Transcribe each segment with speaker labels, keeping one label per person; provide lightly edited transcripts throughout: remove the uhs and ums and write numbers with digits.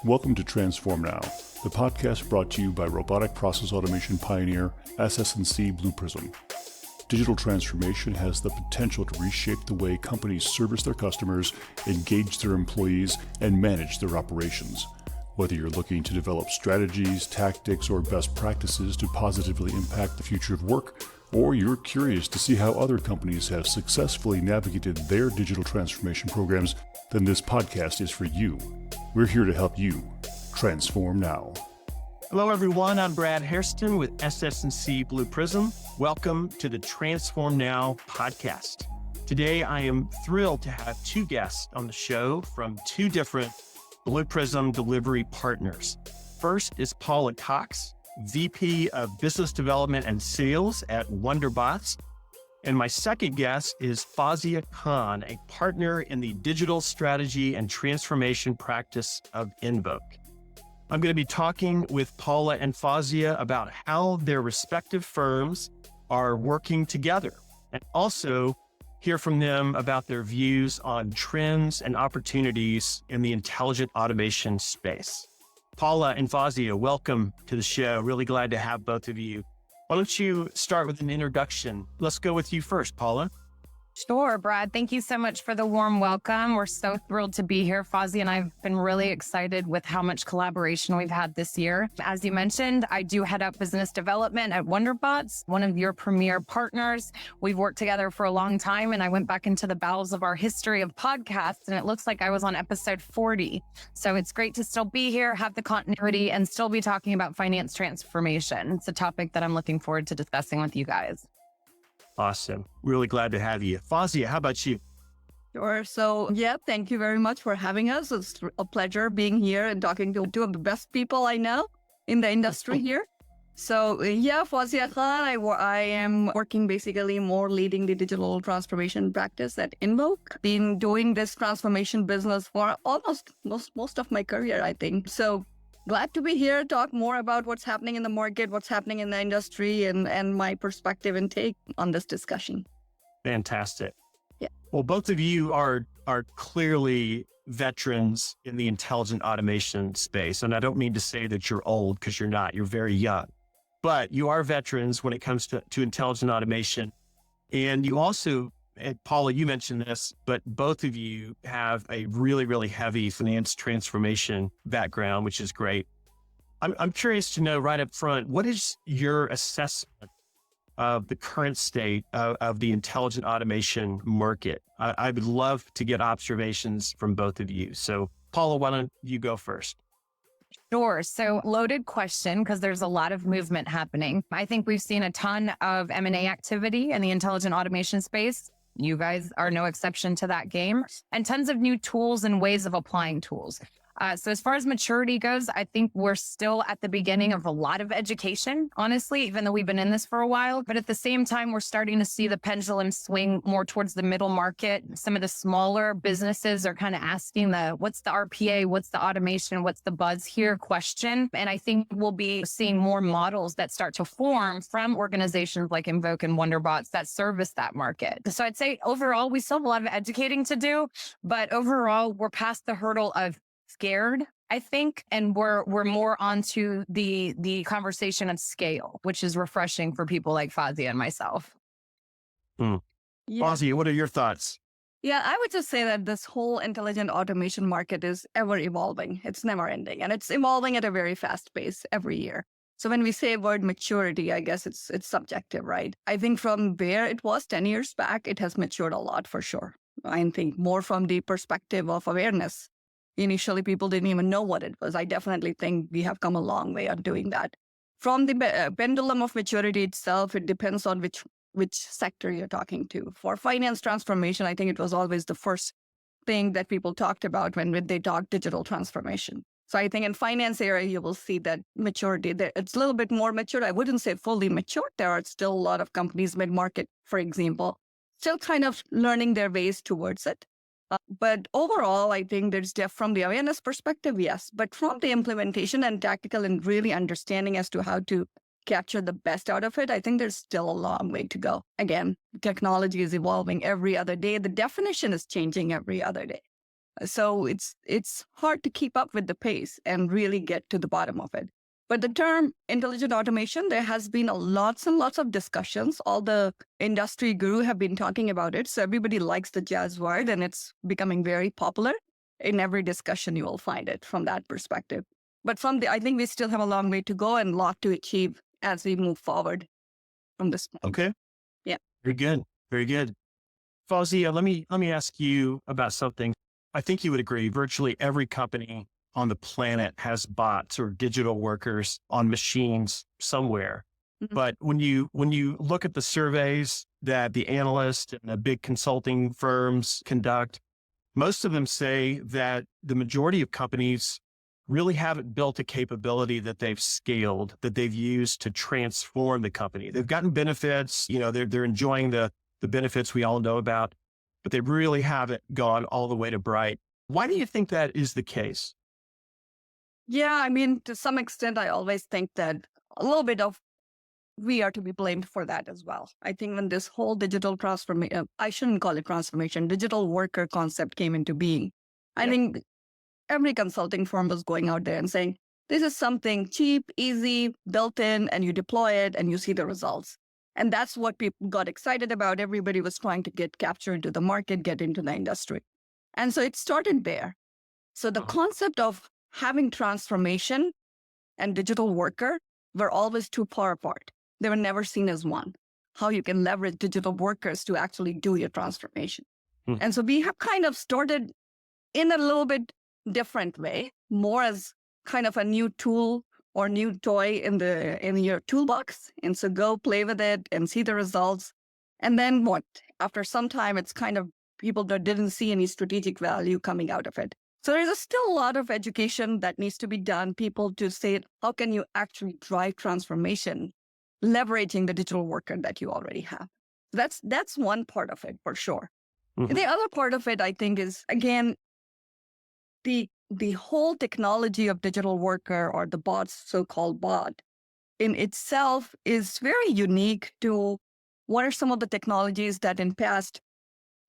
Speaker 1: Welcome to Transform Now, the podcast brought to you by robotic process automation pioneer SS&C Blue Prism. Digital transformation has the potential to reshape the way companies service their customers, engage their employees, and manage their operations. Whether you're looking to develop strategies, tactics, or best practices to positively impact the future of work, or you're curious to see how other companies have successfully navigated their digital transformation programs, then this podcast is for you. We're here to help you transform now.
Speaker 2: Hello, everyone. I'm Brad Hairston with SS&C Blue Prism. Welcome to the Transform Now podcast. Today, I am thrilled to have two guests on the show from two different Blue Prism delivery partners. First is Paula Cox, VP of Business Development and Sales at WonderBotz. And my second guest is Fauzia Khan, a partner in the digital strategy and transformation practice of INVOKE. I'm going to be talking with Paula and Fauzia about how their respective firms are working together, and also hear from them about their views on trends and opportunities in the intelligent automation space. Paula and Fauzia, welcome to the show. Really glad to have both of you. Why don't you start with an introduction? Let's go with you first, Paula.
Speaker 3: Sure, Brad. Thank you so much for the warm welcome. We're so thrilled to be here. Fauzia and I have been really excited with how much collaboration we've had this year. As you mentioned, I do head up business development at WonderBotz, one of your premier partners. We've worked together for a long time, and I went back into the bowels of our history of podcasts, and it looks like I was on episode 40. So it's great to still be here, have the continuity, and still be talking about finance transformation. It's a topic that I'm looking forward to discussing with you guys.
Speaker 2: Awesome. Really glad to have you. Fauzia, how about you?
Speaker 4: Sure. So, thank you very much for having us. It's a pleasure being here and talking to two of the best people I know in the industry here. So, Fauzia Khan, I am working basically more leading the digital transformation practice at INVOKE. Been doing this transformation business for almost most of my career, I think. So, glad to be here, talk more about what's happening in the market, what's happening in the industry, and my perspective and take on this discussion.
Speaker 2: Fantastic.
Speaker 4: Yeah.
Speaker 2: Well, both of you are clearly veterans in the intelligent automation space. And I don't mean to say that you're old, because you're not. You're very young. But you are veterans when it comes to intelligent automation. And you also, and Paula, you mentioned this, but both of you have a really, really heavy finance transformation background, which is great. I'm curious to know right up front, what is your assessment of the current state of the intelligent automation market? I would love to get observations from both of you. So Paula, why don't you go first?
Speaker 3: Sure. So loaded question, because there's a lot of movement happening. I think we've seen a ton of M&A activity in the intelligent automation space. You guys are no exception to that game, and tons of new tools and ways of applying tools. So as far as maturity goes, I think we're still at the beginning of a lot of education, honestly, even though we've been in this for a while. But at the same time, we're starting to see the pendulum swing more towards the middle market. Some of the smaller businesses are kind of asking what's the RPA, what's the automation, what's the buzz here question. And I think we'll be seeing more models that start to form from organizations like INVOKE and WonderBotz that service that market. So I'd say overall, we still have a lot of educating to do, but overall, we're past the hurdle of scared, I think, and we're more onto the conversation of scale, which is refreshing for people like Fauzia and myself.
Speaker 2: Fauzia, what are your thoughts?
Speaker 4: Yeah, I would just say that this whole intelligent automation market is ever evolving. It's never ending, and it's evolving at a very fast pace every year. So when we say word maturity, I guess it's subjective, right? I think from where it was 10 years back, it has matured a lot for sure. I think more from the perspective of awareness. Initially, people didn't even know what it was. I definitely think we have come a long way on doing that. From the pendulum of maturity itself, it depends on which sector you're talking to. For finance transformation, I think it was always the first thing that people talked about when they talk digital transformation. So I think in finance area, you will see that maturity. It's a little bit more mature. I wouldn't say fully mature. There are still a lot of companies mid-market, for example, still kind of learning their ways towards it. But overall, I think there's from the awareness perspective, yes. But from the implementation and tactical and really understanding as to how to capture the best out of it, I think there's still a long way to go. Again, technology is evolving every other day. The definition is changing every other day. So it's hard to keep up with the pace and really get to the bottom of it. But the term intelligent automation, there has been lots and lots of discussions. All the industry guru have been talking about it. So everybody likes the jazz word, and it's becoming very popular. In every discussion, you will find it from that perspective. But I think we still have a long way to go and a lot to achieve as we move forward from this point.
Speaker 2: Okay.
Speaker 4: Yeah.
Speaker 2: Very good. Very good. Fauzia, let me ask you about something. I think you would agree virtually every company on the planet has bots or digital workers on machines somewhere.
Speaker 4: Mm-hmm.
Speaker 2: But when you look at the surveys that the analysts and the big consulting firms conduct, most of them say that the majority of companies really haven't built a capability that they've scaled, that they've used to transform the company. They've gotten benefits, they're enjoying the benefits we all know about, but they really haven't gone all the way to bright. Why do you think that is the case?
Speaker 4: Yeah, I mean, to some extent, I always think that a little bit of we are to be blamed for that as well. I think when this whole digital transformation, I shouldn't call it transformation, digital worker concept came into being, I think every consulting firm was going out there and saying, this is something cheap, easy, built in, and you deploy it and you see the results. And that's what people got excited about. Everybody was trying to get captured into the market, get into the industry. And so it started there. So the concept of having transformation and digital worker were always too far apart. They were never seen as one. How you can leverage digital workers to actually do your transformation. And so we have kind of started in a little bit different way, more as kind of a new tool or new toy in your toolbox. And so go play with it and see the results. And then what? After some time, it's kind of people that didn't see any strategic value coming out of it. So there's still a lot of education that needs to be done. People to say, how can you actually drive transformation, leveraging the digital worker that you already have? That's one part of it for sure. Mm-hmm. The other part of it, I think, is, again, the whole technology of digital worker or the bots, so-called bot, in itself is very unique to what are some of the technologies that in past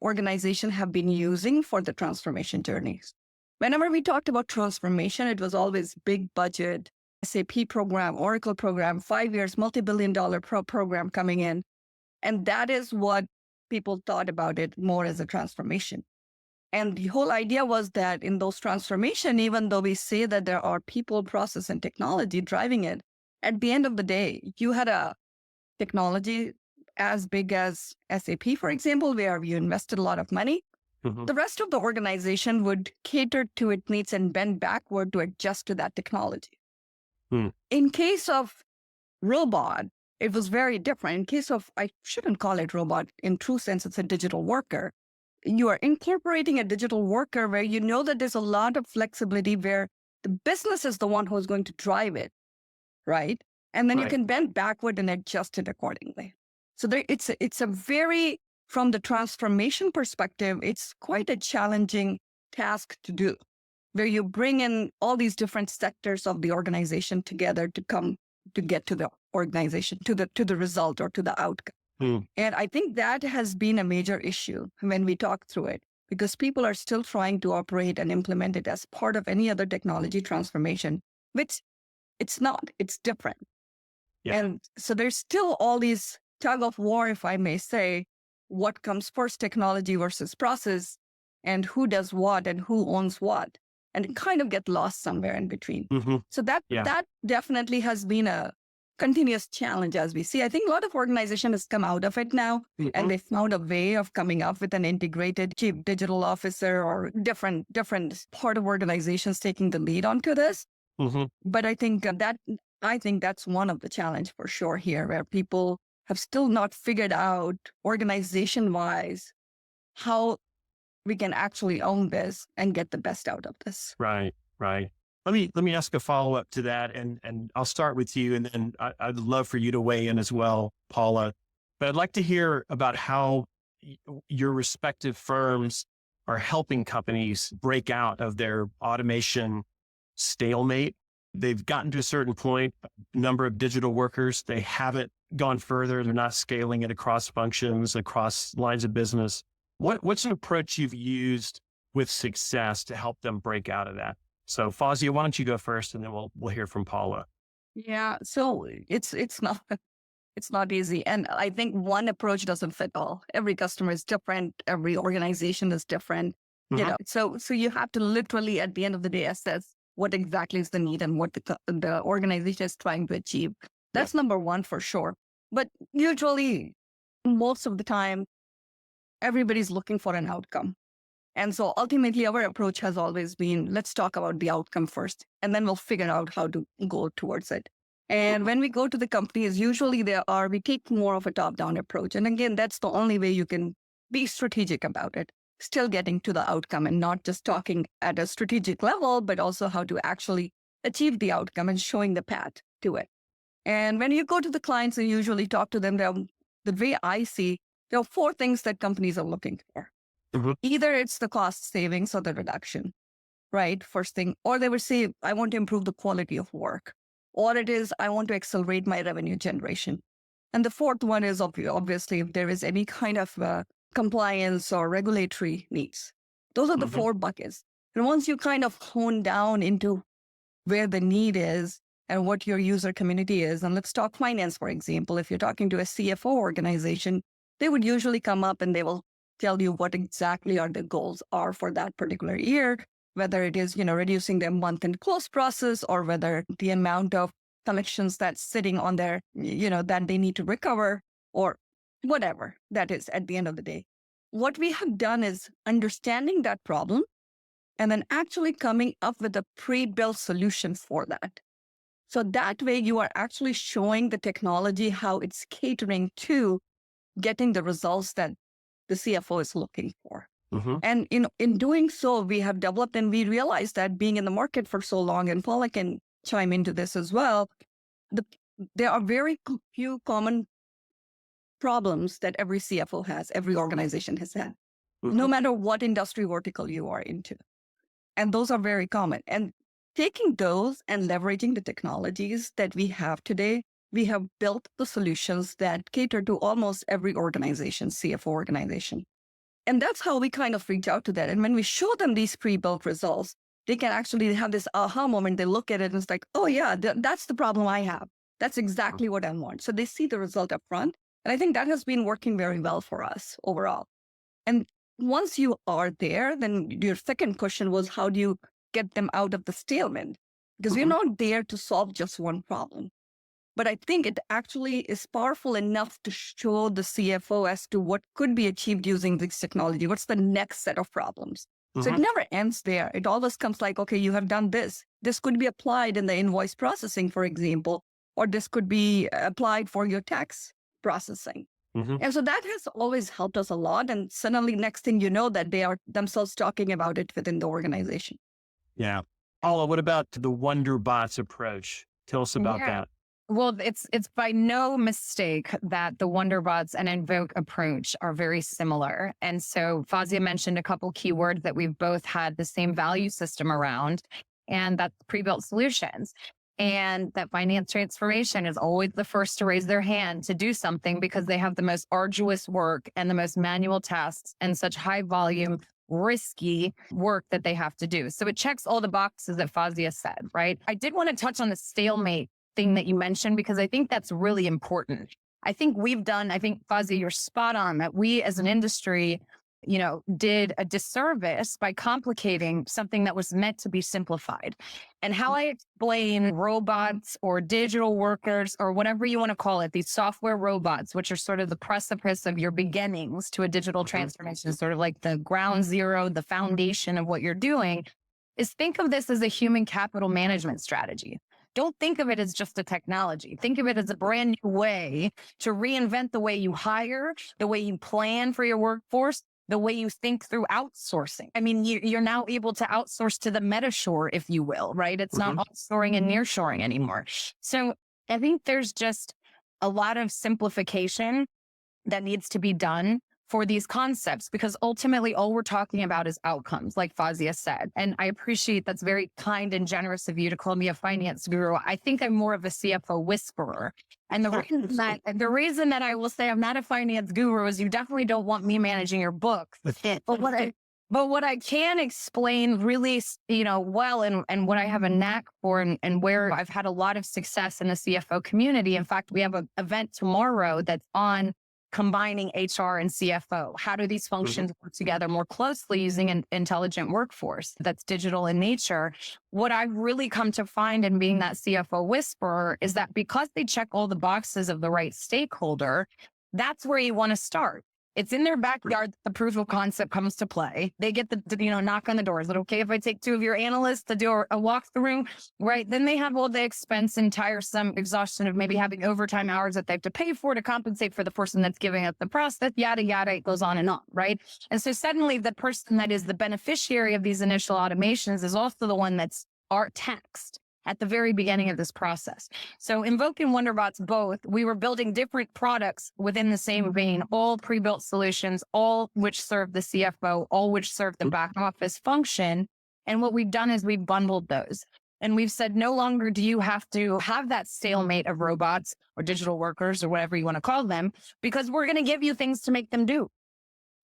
Speaker 4: organizations have been using for the transformation journeys. Whenever we talked about transformation, it was always big budget, SAP program, Oracle program, 5 years, multi-billion-dollar program coming in. And that is what people thought about it more as a transformation. And the whole idea was that in those transformation, even though we say that there are people, process, and technology driving it, at the end of the day, you had a technology as big as SAP, for example, where you invested a lot of money. Mm-hmm. The rest of the organization would cater to its needs and bend backward to adjust to that technology. In case of robot, it was very different. In case of, I shouldn't call it robot, in true sense, it's a digital worker. You are incorporating a digital worker where you know that there's a lot of flexibility where the business is the one who's going to drive it, right? And then you can bend backward and adjust it accordingly. So it's a very, from the transformation perspective, it's quite a challenging task to do, where you bring in all these different sectors of the organization together to come to get to the organization, to the result or to the outcome. And I think that has been a major issue when we talk through it, because people are still trying to operate and implement it as part of any other technology transformation, which it's not, it's different. Yeah. And so there's still all these tug of war, if I may say, what comes first, technology versus process, and who does what and who owns what, and it kind of get lost somewhere in between. Mm-hmm. So that definitely has been a continuous challenge as we see. I think a lot of organizations has come out of it now, and they found a way of coming up with an integrated chief digital officer or different part of organizations taking the lead onto this. Mm-hmm. But I think that's one of the challenge for sure here, where people have still not figured out organization-wise how we can actually own this and get the best out of this.
Speaker 2: Right. Let me ask a follow-up to that, and I'll start with you, and then I'd love for you to weigh in as well, Paula. But I'd like to hear about how your respective firms are helping companies break out of their automation stalemate. They've gotten to a certain point, number of digital workers, they haven't gone further. They're not scaling it across functions, across lines of business. What's an approach you've used with success to help them break out of that. So Fauzia, why don't you go first, and then we'll hear from Paula.
Speaker 4: Yeah. So it's not easy. And I think one approach doesn't fit all. Every customer is different. Every organization is different. You know, so you have to literally at the end of the day assess what exactly is the need and what the organization is trying to achieve. That's number one for sure. But usually, most of the time, everybody's looking for an outcome. And so ultimately, our approach has always been, let's talk about the outcome first, and then we'll figure out how to go towards it. And when we go to the companies, usually we take more of a top-down approach. And again, that's the only way you can be strategic about it, still getting to the outcome and not just talking at a strategic level, but also how to actually achieve the outcome and showing the path to it. And when you go to the clients and usually talk to them, the way I see, there are 4 things that companies are looking for. Either it's the cost savings or the reduction, right? First thing, or they would say, I want to improve the quality of work, or it is, I want to accelerate my revenue generation. And the 4th one is obviously if there is any kind of compliance or regulatory needs. Those are the 4 buckets. And once you kind of hone down into where the need is and what your user community is, and let's talk finance, for example, if you're talking to a CFO organization, they would usually come up and they will tell you what exactly are the goals are for that particular year, whether it is, reducing their month-end close process or whether the amount of collections that's sitting on their, that they need to recover or whatever that is at the end of the day. What we have done is understanding that problem and then actually coming up with a pre-built solution for that. So that way you are actually showing the technology how it's catering to getting the results that the CFO is looking for. And in doing so, we have developed and we realized that being in the market for so long, and Paula can chime into this as well, there are very few common problems that every CFO has, every organization has had, no matter what industry vertical you are into. And those are very common. And taking those and leveraging the technologies that we have today, we have built the solutions that cater to almost every organization, CFO organization. And that's how we kind of reach out to that. And when we show them these pre-built results, they can actually have this aha moment. They look at it and it's like, oh yeah, that's the problem I have. That's exactly what I want. So they see the result up front. And I think that has been working very well for us overall. And once you are there, then your second question was, how do you get them out of the stalemate? Because we're not there to solve just one problem. But I think it actually is powerful enough to show the CFO as to what could be achieved using this technology. What's the next set of problems? So it never ends there. It always comes like, okay, you have done this. This could be applied in the invoice processing, for example, or this could be applied for your tax processing. And so that has always helped us a lot. And suddenly next thing you know that they are themselves talking about it within the organization.
Speaker 2: Yeah. Paula, what about the WonderBotz approach? Tell us about that.
Speaker 3: Well, it's by no mistake that the WonderBotz and INVOKE approach are very similar. And so Fauzia mentioned a couple keywords that we've both had the same value system around, and that's pre-built solutions. And that finance transformation is always the first to raise their hand to do something because they have the most arduous work and the most manual tasks and such high volume, risky work that they have to do. So it checks all the boxes that Fauzia said, right? I did want to touch on the stalemate thing that you mentioned, because I think that's really important. I think Fauzia, you're spot on that we as an industry, did a disservice by complicating something that was meant to be simplified. And how I explain robots or digital workers or whatever you want to call it, these software robots, which are sort of the precipice of your beginnings to a digital transformation, sort of like the ground zero, the foundation of what you're doing, is think of this as a human capital management strategy. Don't think of it as just a technology. Think of it as a brand new way to reinvent the way you hire, the way you plan for your workforce, the way you think through outsourcing. I mean, you're now able to outsource to the metashore, if you will, right? It's not offshoring and nearshoring anymore. So I think there's just a lot of simplification that needs to be done for these concepts, because ultimately all we're talking about is outcomes, like Fauzia said. And I appreciate that's very kind and generous of you to call me a finance guru. I think I'm more of a CFO whisperer. And the reason that I will say I'm not a finance guru is you definitely don't want me managing your books. But But what I can explain really, well, and what I have a knack for and where I've had a lot of success in the CFO community. In fact, we have an event tomorrow that's on combining HR and CFO. How do these functions work together more closely using an intelligent workforce that's digital in nature? What I've really come to find in being that CFO whisperer is that because they check all the boxes of the right stakeholder, that's where you want to start. It's in their backyard that the proof of concept comes to play. They get the knock on the door. Is it okay if I take 2 of your analysts to do a walkthrough? Right. Then they have all the expense and tiresome exhaustion of maybe having overtime hours that they have to pay for to compensate for the person that's giving up the process, yada, yada, it goes on and on. Right. And so suddenly the person that is the beneficiary of these initial automations is also the one that's taxed at the very beginning of this process. So INVOKE and WonderBotz, both, we were building different products within the same vein, all pre-built solutions, all which serve the CFO, all which serve the back office function. And what we've done is we've bundled those. And we've said, no longer do you have to have that stalemate of robots or digital workers or whatever you want to call them, because we're going to give you things to make them do.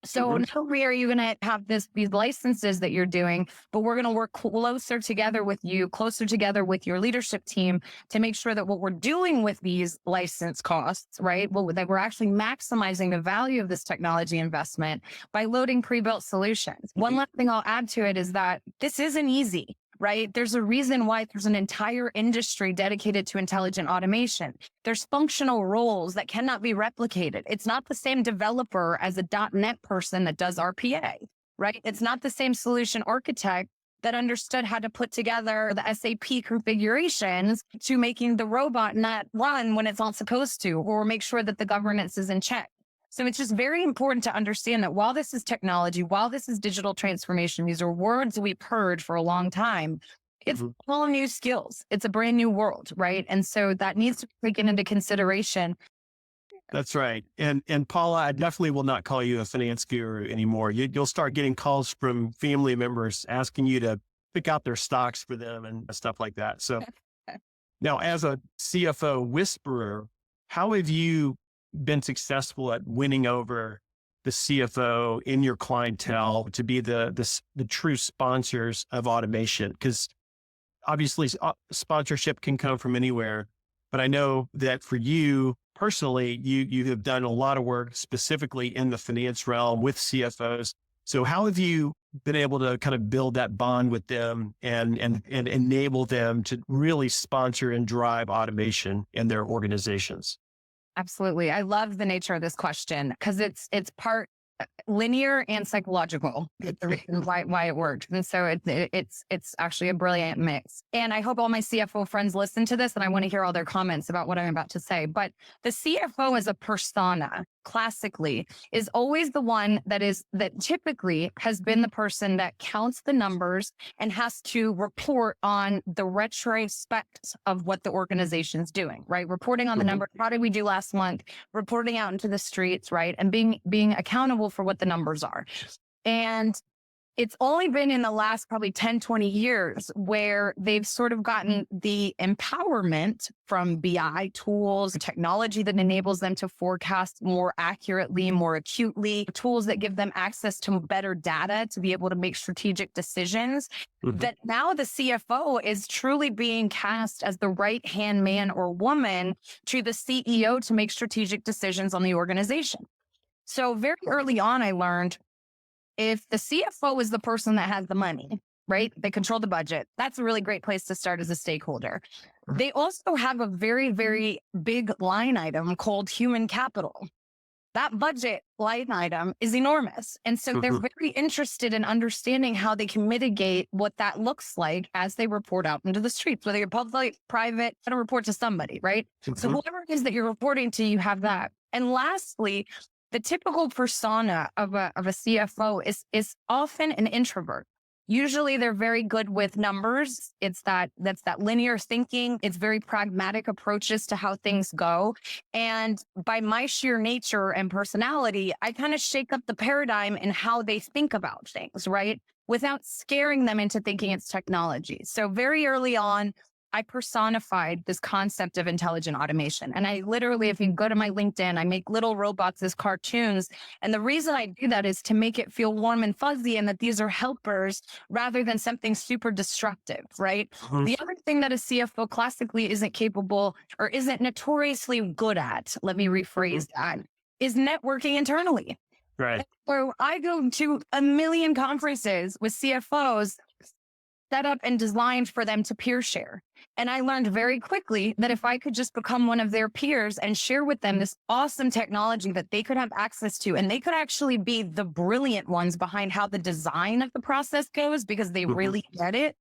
Speaker 3: So not only are you going to have these licenses that you're doing, but we're going to work closer together with you, closer together with your leadership team to make sure that what we're doing with these license costs, right, that we're actually maximizing the value of this technology investment by loading pre-built solutions. One last thing I'll add to it is that this isn't easy. Right? There's a reason why there's an entire industry dedicated to intelligent automation. There's functional roles that cannot be replicated. It's not the same developer as a .NET person that does RPA, right? It's not the same solution architect that understood how to put together the SAP configurations to making the robot not run when it's not supposed to, or make sure that the governance is in check. So it's just very important to understand that while this is technology, while this is digital transformation, these are words we've heard for a long time. It's all new skills. It's a brand new world, right? And so that needs to be taken into consideration.
Speaker 2: That's right. And Paula, I definitely will not call you a finance guru anymore. You'll start getting calls from family members asking you to pick out their stocks for them and stuff like that. So now, as a CFO whisperer, how have you been successful at winning over the CFO in your clientele to be the true sponsors of automation? Because obviously sponsorship can come from anywhere, but I know that for you personally, you have done a lot of work specifically in the finance realm with CFOs. So how have you been able to kind of build that bond with them and enable them to really sponsor and drive automation in their organizations?
Speaker 3: Absolutely. I love the nature of this question because it's part linear and psychological. The reason why it worked. And so it's actually a brilliant mix. And I hope all my CFO friends listen to this and I want to hear all their comments about what I'm about to say. But the CFO as a persona, classically, is always the one that typically has been the person that counts the numbers and has to report on the retrospect of what the organization's doing, right? Reporting on the number, how did we do last month, reporting out into the streets, right? And being accountable for what the numbers are. And it's only been in the last probably 10, 20 years where they've sort of gotten the empowerment from BI tools, technology that enables them to forecast more accurately, more acutely, tools that give them access to better data to be able to make strategic decisions, that now the CFO is truly being cast as the right-hand man or woman to the CEO to make strategic decisions on the organization. So very early on, I learned if the CFO is the person that has the money, right? They control the budget. That's a really great place to start as a stakeholder. They also have a very, very big line item called human capital. That budget line item is enormous. And so they're very interested in understanding how they can mitigate what that looks like as they report out into the streets, whether you're public, private, going to report to somebody, right? So whoever it is that you're reporting to, you have that. And lastly, the typical persona of a CFO is often an introvert. Usually they're very good with numbers. That's that linear thinking. It's very pragmatic approaches to how things go. And by my sheer nature and personality, I kind of shake up the paradigm in how they think about things, right? Without scaring them into thinking it's technology. So very early on, I personified this concept of intelligent automation. And I literally, if you go to my LinkedIn, I make little robots as cartoons. And the reason I do that is to make it feel warm and fuzzy and that these are helpers rather than something super destructive, right?
Speaker 2: Mhm.
Speaker 3: The other thing that a CFO classically isn't capable or isn't notoriously good at, let me rephrase that, is networking internally.
Speaker 2: Right.
Speaker 3: So I go to a million conferences with CFOs set up and designed for them to peer share. And I learned very quickly that if I could just become one of their peers and share with them this awesome technology that they could have access to, and they could actually be the brilliant ones behind how the design of the process goes because they really get it.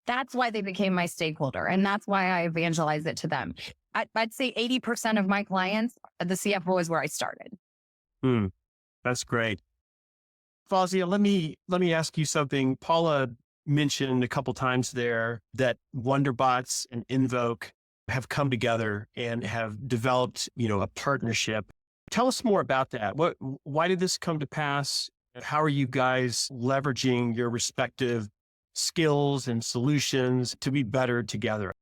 Speaker 3: That's why they became my stakeholder. And that's why I evangelize it to them. I'd say 80% of my clients, the CFO is where I started.
Speaker 2: That's great. Fauzia, let me ask you something. Paula mentioned a couple times there that WonderBotz and INVOKE have come together and have developed, a partnership. Tell us more about that. Why did this come to pass? How are you guys leveraging your respective skills and solutions to be better together?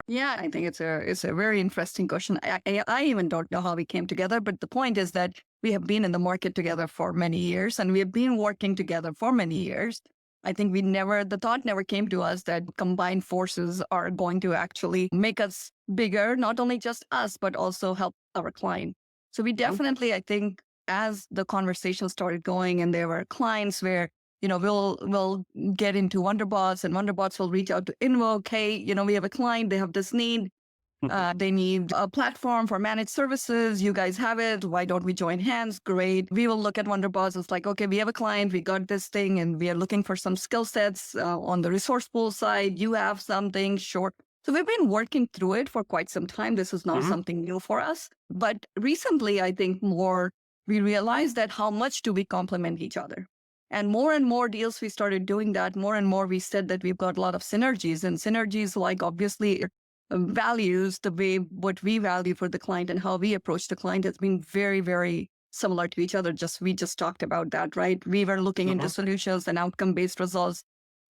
Speaker 4: Yeah, I think it's a very interesting question. I even don't know how we came together, but the point is that we have been in the market together for many years and we have been working together for many years. I think the thought never came to us that combined forces are going to actually make us bigger, not only just us, but also help our client. So we definitely, I think, as the conversation started going and there were clients where, we'll get into WonderBotz and WonderBotz will reach out to INVOKE. Hey, we have a client, they have this need. They need a platform for managed services. You guys have it. Why don't we join hands? Great. We will look at WonderBotz. It's like, okay, we have a client. We got this thing and we are looking for some skill sets on the resource pool side. You have something, sure. So we've been working through it for quite some time. This is not something new for us. But recently, I think we realized that how much do we complement each other? And more deals, we started doing that. More and more, we said that we've got a lot of synergies and synergies like obviously values, the way what we value for the client and how we approach the client has been very, very similar to each other. We just talked about that, right? We were looking into solutions and outcome-based results,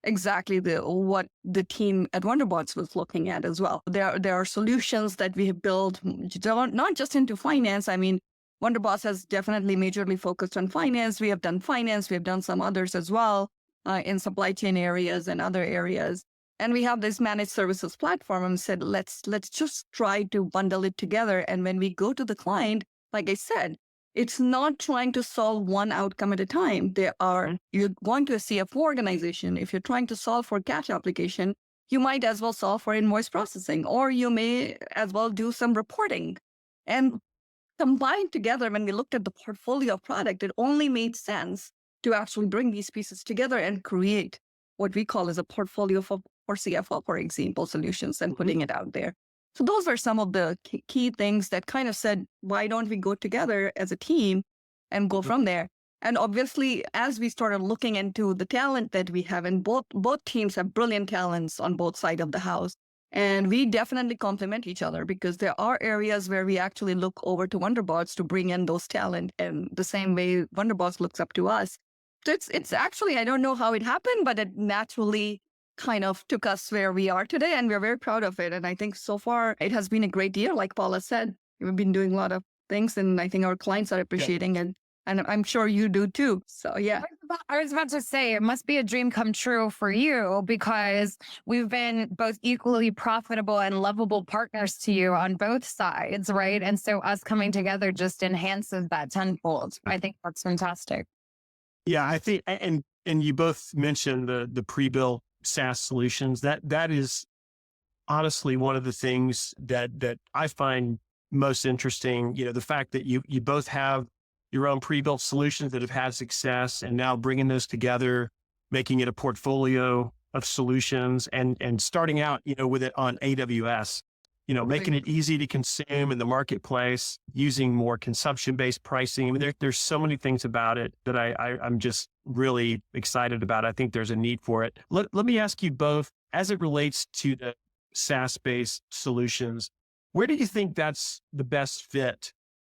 Speaker 4: exactly what the team at WonderBotz was looking at as well. There are solutions that we have built, not just into finance. I mean, WonderBotz has definitely majorly focused on finance. We have done finance. We have done some others as well in supply chain areas and other areas. And we have this managed services platform and said, let's just try to bundle it together. And when we go to the client, like I said, it's not trying to solve one outcome at a time. You're going to a CFO organization. If you're trying to solve for cash application, you might as well solve for invoice processing, or you may as well do some reporting. And combined together, when we looked at the portfolio of product, it only made sense to actually bring these pieces together and create what we call as a portfolio for CFO, for example, solutions and putting it out there. So those are some of the key things that kind of said, why don't we go together as a team and go from there? And obviously, as we started looking into the talent that we have, and both teams have brilliant talents on both sides of the house. And we definitely complement each other because there are areas where we actually look over to WonderBotz to bring in those talent, and the same way WonderBotz looks up to us. So it's actually, I don't know how it happened, but it naturally kind of took us where we are today, and we're very proud of it. And I think so far it has been a great year. Like Paula said, we've been doing a lot of things, and I think our clients are appreciating it. And I'm sure you do too. So yeah.
Speaker 3: I was about to say, it must be a dream come true for you because we've been both equally profitable and lovable partners to you on both sides, right? And so us coming together just enhances that tenfold. I think that's fantastic.
Speaker 2: Yeah, I think, and you both mentioned the pre-built SaaS solutions. That is honestly one of the things that I find most interesting. The fact that you both have your own pre-built solutions that have had success, and now bringing those together, making it a portfolio of solutions, and starting out, with it on AWS, making it easy to consume in the marketplace, using more consumption-based pricing. I mean, there's so many things about it that I'm just really excited about. I think there's a need for it. Let me ask you both, as it relates to the SaaS-based solutions, where do you think that's the best fit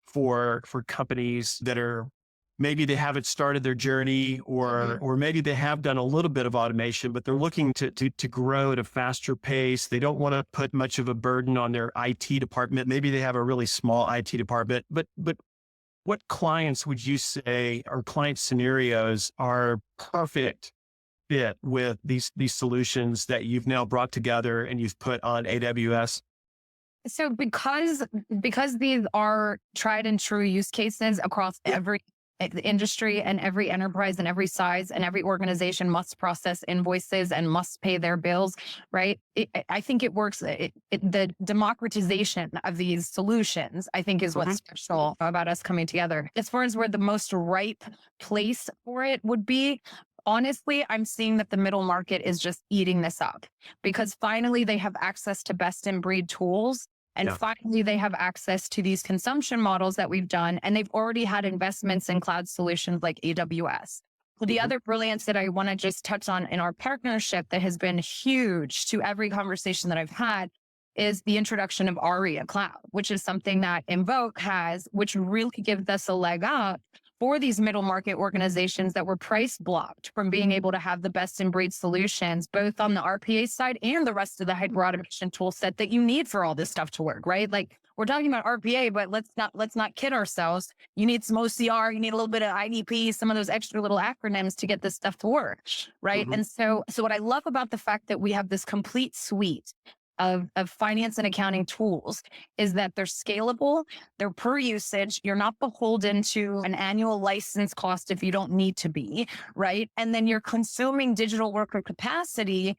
Speaker 2: for companies that are maybe they haven't started their journey, or maybe they have done a little bit of automation, but they're looking to grow at a faster pace. They don't want to put much of a burden on their IT department. Maybe they have a really small IT department, but what clients would you say, or client scenarios, are perfect fit with these solutions that you've now brought together and you've put on AWS?
Speaker 3: So because these are tried and true use cases across every industry and every enterprise and every size, and every organization must process invoices and must pay their bills, right? I think it works. The democratization of these solutions, I think, is what's special about us coming together. As far as where the most ripe place for it would be, honestly, I'm seeing that the middle market is just eating this up, because finally they have access to best in breed tools. And finally, they have access to these consumption models that we've done, and they've already had investments in cloud solutions like AWS. The other brilliance that I want to just touch on in our partnership that has been huge to every conversation that I've had is the introduction of ARIA Cloud, which is something that INVOKE has, which really gives us a leg up for these middle market organizations that were price blocked from being able to have the best in breed solutions, both on the RPA side and the rest of the hyper automation tool set that you need for all this stuff to work, right? Like, we're talking about RPA, but let's not kid ourselves. You need some OCR, you need a little bit of IDP, some of those extra little acronyms to get this stuff to work, right? And so what I love about the fact that we have this complete suite of finance and accounting tools is that they're scalable, they're per usage, you're not beholden to an annual license cost if you don't need to be, right? And then you're consuming digital worker capacity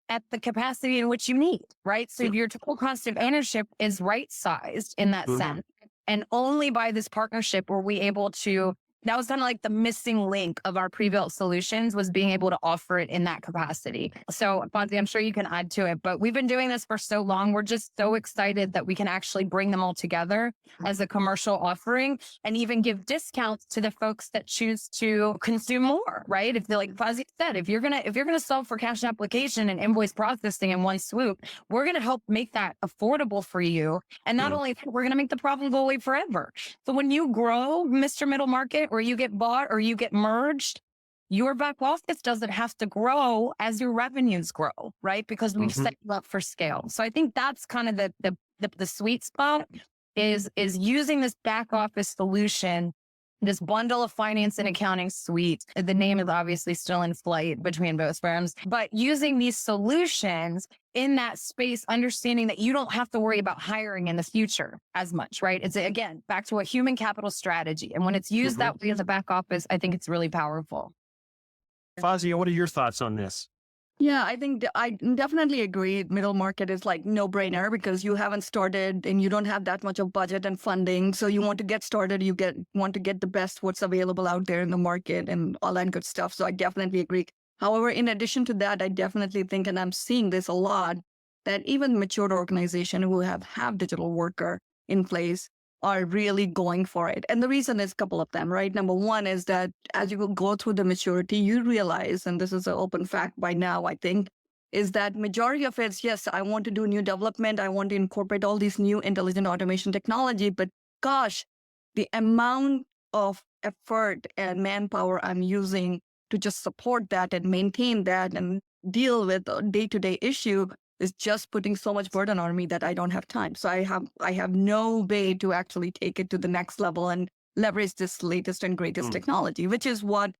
Speaker 3: at the capacity in which you need, right? So your total cost of ownership is right-sized in that sense. And only by this partnership were we able to, that was kind of like the missing link of our pre-built solutions, was being able to offer it in that capacity. So Fauzia, I'm sure you can add to it, but we've been doing this for so long. We're just so excited that we can actually bring them all together as a commercial offering, and even give discounts to the folks that choose to consume more, right? If they're like Fauzia said, if you're gonna solve for cash application and invoice processing in one swoop, we're gonna help make that affordable for you. And not only that, we're gonna make the problem go away forever. So when you grow, Mr. Middle Market, or you get bought or you get merged, your back office doesn't have to grow as your revenues grow, right? Because we've set you up for scale. So I think that's kind of the sweet spot is using this back office solution, this bundle of finance and accounting suite. The name is obviously still in flight between both firms, but using these solutions in that space, understanding that you don't have to worry about hiring in the future as much, right? It's, again, back to a human capital strategy. And when it's used that way as a back office, I think it's really powerful.
Speaker 2: Fauzia, what are your thoughts on this?
Speaker 4: Yeah, I think I definitely agree. Middle market is like no brainer, because you haven't started and you don't have that much of budget and funding. So you want to get started, want to get the best what's available out there in the market and all that good stuff. So I definitely agree. However, in addition to that, I definitely think, and I'm seeing this a lot, that even mature organizations who have digital worker in place are really going for it. And the reason is a couple of them, right? Number one is that as you will go through the maturity, you realize, and this is an open fact by now, I think, is that majority of it's, yes, I want to do new development. I want to incorporate all these new intelligent automation technology, but gosh, the amount of effort and manpower I'm using to just support that and maintain that and deal with a day-to-day issue is just putting so much burden on me that I don't have time. So I have no way to actually take it to the next level and leverage this latest and greatest technology, which is what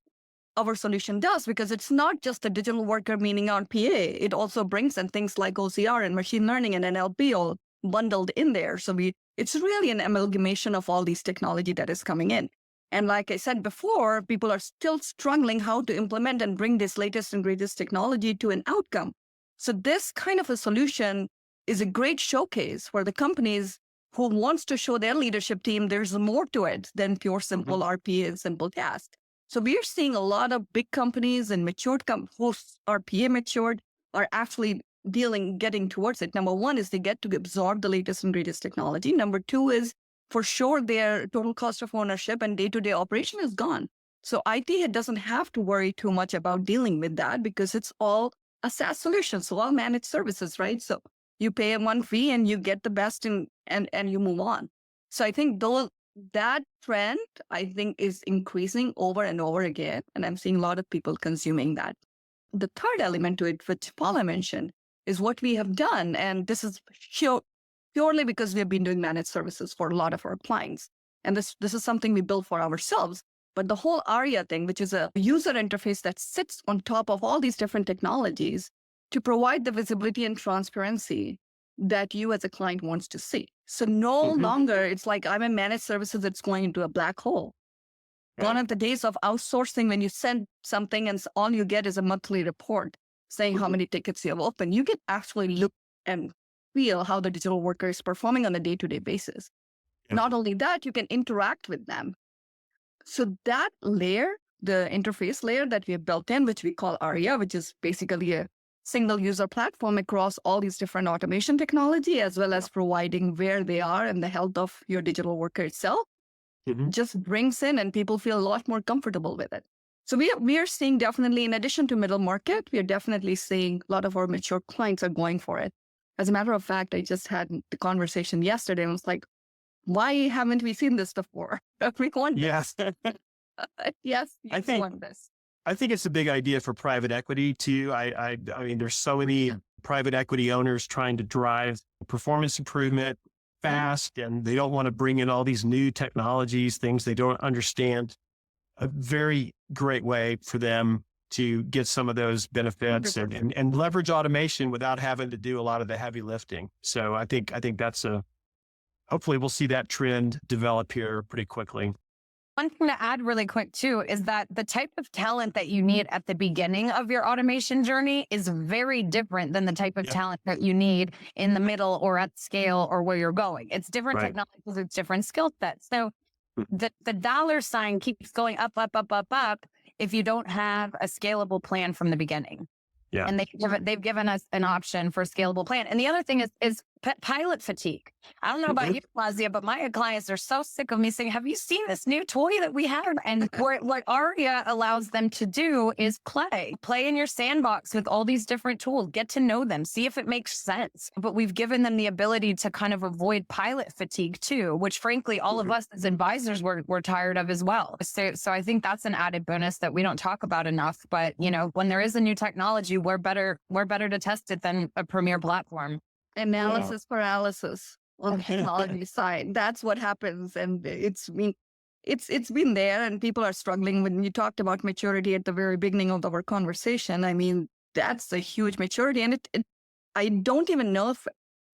Speaker 4: our solution does, because it's not just a digital worker, meaning RPA. It also brings in things like OCR and machine learning and NLP all bundled in there. So it's really an amalgamation of all these technology that is coming in. And like I said before, people are still struggling how to implement and bring this latest and greatest technology to an outcome. So this kind of a solution is a great showcase for the companies who wants to show their leadership team there's more to it than pure simple RPA and simple tasks. So we are seeing a lot of big companies and matured whose RPA matured are actually getting towards it. Number one is they get to absorb the latest and greatest technology. Number two is for sure their total cost of ownership and day-to-day operation is gone. So IT doesn't have to worry too much about dealing with that because it's all a SaaS solution, so all managed services, right? So you pay one fee and you get the best and you move on. So I think that trend, I think, is increasing over and over again. And I'm seeing a lot of people consuming that. The third element to it, which Paula mentioned, is what we have done. And this is purely because we have been doing managed services for a lot of our clients. And this is something we built for ourselves. But the whole ARIA thing, which is a user interface that sits on top of all these different technologies to provide the visibility and transparency that you as a client wants to see. So no longer it's like I'm a managed services that's going into a black hole. Gone are the days of outsourcing when you send something and all you get is a monthly report saying how many tickets you have opened. You can actually look and feel how the digital worker is performing on a day-to-day basis. Not only that, you can interact with them. So that layer, the interface layer that we have built in, which we call ARIA, which is basically a single user platform across all these different automation technology, as well as providing where they are and the health of your digital worker itself, just brings in and people feel a lot more comfortable with it. So we are seeing definitely, in addition to middle market, we are definitely seeing a lot of our mature clients are going for it. As a matter of fact, I just had the conversation yesterday and was like, why haven't we seen this before? We want
Speaker 2: Yes.
Speaker 4: yes,
Speaker 2: I think
Speaker 4: want this.
Speaker 2: I think it's a big idea for private equity too. I mean, there's so many private equity owners trying to drive performance improvement fast, and they don't want to bring in all these new technologies, things they don't understand. A very great way for them to get some of those benefits and leverage automation without having to do a lot of the heavy lifting. So I think that's hopefully we'll see that trend develop here pretty quickly.
Speaker 3: One thing to add really quick too is that the type of talent that you need at the beginning of your automation journey is very different than the type of talent that you need in the middle or at scale or where you're going. It's different technologies, it's different skill sets. So the dollar sign keeps going up, up, up, up, up if you don't have a scalable plan from the beginning.
Speaker 2: Yeah.
Speaker 3: And they've given us an option for a scalable plan. And the other thing is pilot fatigue. I don't know about you, Fauzia, but my clients are so sick of me saying, have you seen this new toy that we have? And what ARIA allows them to do is play in your sandbox with all these different tools, get to know them, see if it makes sense. But we've given them the ability to kind of avoid pilot fatigue too, which frankly, all of us as advisors were tired of as well. So I think that's an added bonus that we don't talk about enough. But you know, when there is a new technology, we're better to test it than a premier platform.
Speaker 4: Analysis paralysis on the technology side. That's what happens. And it's been there and people are struggling. When you talked about maturity at the very beginning of our conversation, I mean, that's a huge maturity. And I don't even know if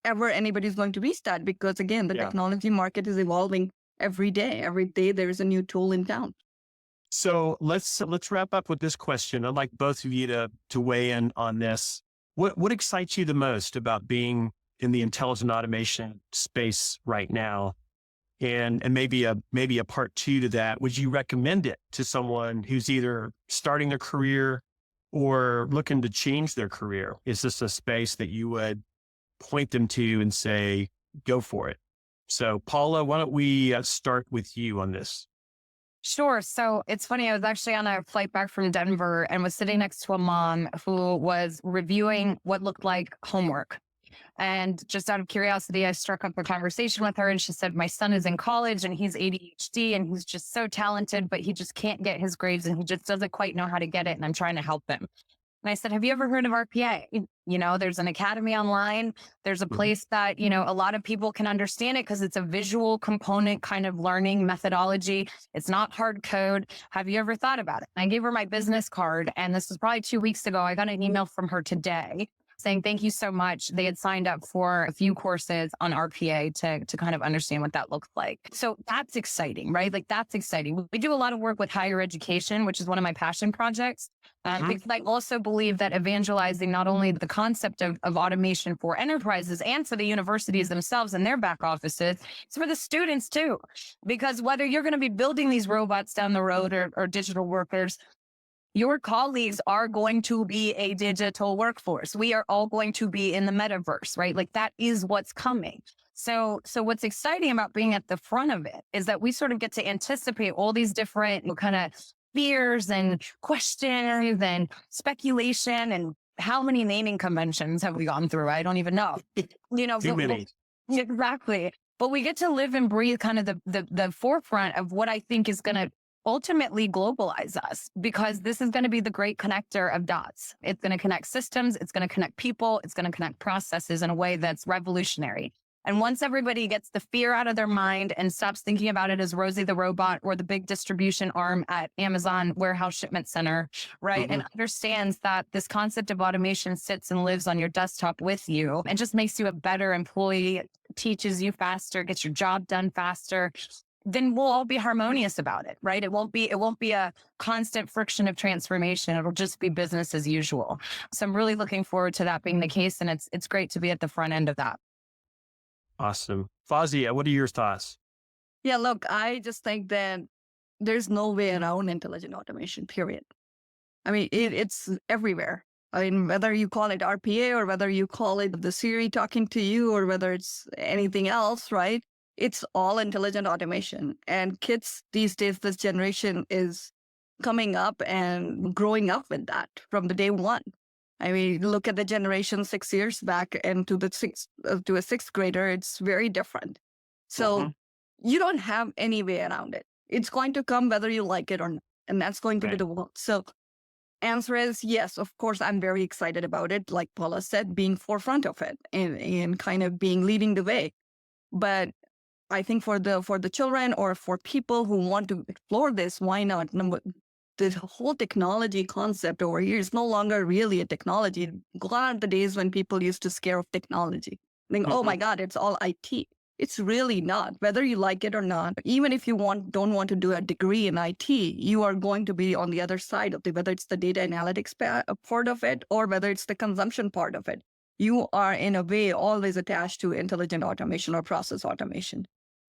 Speaker 4: ever anybody's going to reach that because again, the technology market is evolving every day. Every day there is a new tool in town.
Speaker 2: So let's wrap up with this question. I'd like both of you to weigh in on this. What excites you the most about being in the intelligent automation space right now? And maybe a part two to that. Would you recommend it to someone who's either starting their career or looking to change their career? Is this a space that you would point them to and say, go for it? So Paula, why don't we start with you on this?
Speaker 3: Sure. So it's funny. I was actually on a flight back from Denver and was sitting next to a mom who was reviewing what looked like homework. And just out of curiosity, I struck up a conversation with her and she said, my son is in college and he's ADHD and he's just so talented, but he just can't get his grades and he just doesn't quite know how to get it. And I'm trying to help him. And I said, have you ever heard of RPA? You know, there's an academy online. There's a place that, you know, a lot of people can understand it because it's a visual component kind of learning methodology. It's not hard code. Have you ever thought about it? And I gave her my business card. And this was probably 2 weeks ago. I got an email from her today saying, thank you so much. They had signed up for a few courses on RPA to kind of understand what that looks like. So that's exciting, right? Like that's exciting. We do a lot of work with higher education, which is one of my passion projects. Because I also believe that evangelizing not only the concept of automation for enterprises and for the universities themselves and their back offices, it's for the students too. Because whether you're going to be building these robots down the road or digital workers, your colleagues are going to be a digital workforce. We are all going to be in the metaverse, right? Like that is what's coming. So what's exciting about being at the front of it is that we sort of get to anticipate all these different kind of fears and questions and speculation and how many naming conventions have we gone through? I don't even know. You know,
Speaker 2: too many.
Speaker 3: Exactly. but we get to live and breathe kind of the forefront of what I think is going to ultimately globalize us, because this is going to be the great connector of dots. It's going to connect systems. It's going to connect people. It's going to connect processes in a way that's revolutionary. And once everybody gets the fear out of their mind and stops thinking about it as Rosie the robot or the big distribution arm at Amazon warehouse shipment center, right? And understands that this concept of automation sits and lives on your desktop with you and just makes you a better employee, teaches you faster, gets your job done faster, then we'll all be harmonious about it, right? It won't be a constant friction of transformation. It'll just be business as usual. So I'm really looking forward to that being the case. And it's great to be at the front end of that.
Speaker 2: Awesome. Fauzia, what are your thoughts?
Speaker 4: Yeah, look, I just think that there's no way around intelligent automation, period. I mean, it's everywhere. I mean, whether you call it RPA or whether you call it the Siri talking to you or whether it's anything else, right? It's all intelligent automation. And kids these days, this generation is coming up and growing up with that from the day one. I mean, look at the generation 6 years back and to a sixth grader, it's very different. So you don't have any way around it. It's going to come whether you like it or not. And that's going to be the world. So answer is yes, of course, I'm very excited about it. Like Paula said, being forefront of it and kind of being leading the way. But I think for the children or for people who want to explore this, why not? The whole technology concept over here is no longer really a technology. Gone are the days when people used to scare of technology. Think, oh my God, it's all IT. It's really not. Whether you like it or not, even if you don't want to do a degree in IT, you are going to be on the other side of it, whether it's the data analytics part of it or whether it's the consumption part of it. You are in a way always attached to intelligent automation or process automation.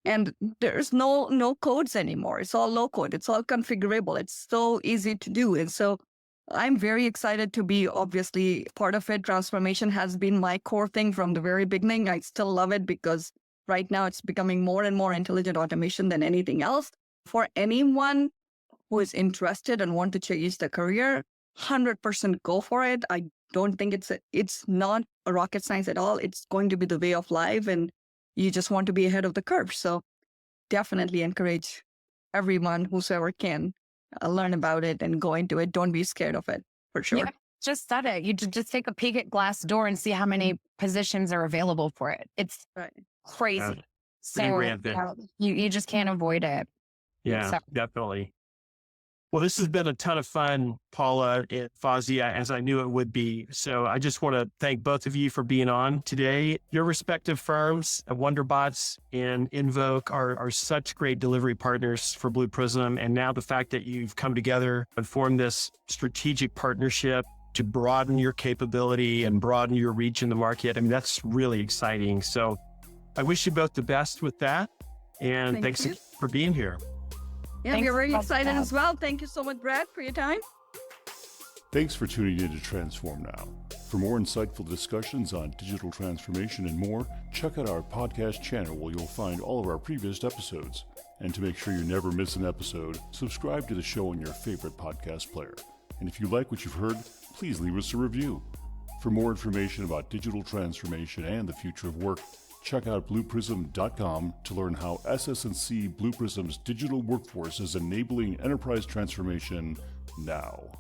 Speaker 4: And there's no codes anymore. It's all low code. It's all configurable. It's so easy to do. And so I'm very excited to be obviously part of it. Transformation has been my core thing from the very beginning. I still love it because right now it's becoming more and more intelligent automation than anything else. For anyone who is interested and want to change their career, 100% go for it. I don't think it's not a rocket science at all. It's going to be the way of life. And you just want to be ahead of the curve. So definitely encourage everyone whosoever can learn about it and go into it. Don't be scared of it, for sure.
Speaker 3: Yeah, just said it. You just take a peek at Glassdoor and see how many positions are available for it. It's crazy. So you just can't avoid it.
Speaker 2: Yeah, definitely. Well, this has been a ton of fun, Paula and Fauzia, as I knew it would be. So I just want to thank both of you for being on today. Your respective firms, WonderBotz and INVOKE, are such great delivery partners for Blue Prism. And now the fact that you've come together and formed this strategic partnership to broaden your capability and broaden your reach in the market, I mean, that's really exciting. So I wish you both the best with that. And thanks for being here.
Speaker 4: Yeah, we're very excited as well. Thank you so much, Brad, for your time.
Speaker 1: Thanks for tuning in to Transform Now. For more insightful discussions on digital transformation and more, check out our podcast channel where you'll find all of our previous episodes. And to make sure you never miss an episode, subscribe to the show on your favorite podcast player. And if you like what you've heard, please leave us a review. For more information about digital transformation and the future of work, check out blueprism.com to learn how SS&C Blue Prism's digital workforce is enabling enterprise transformation now.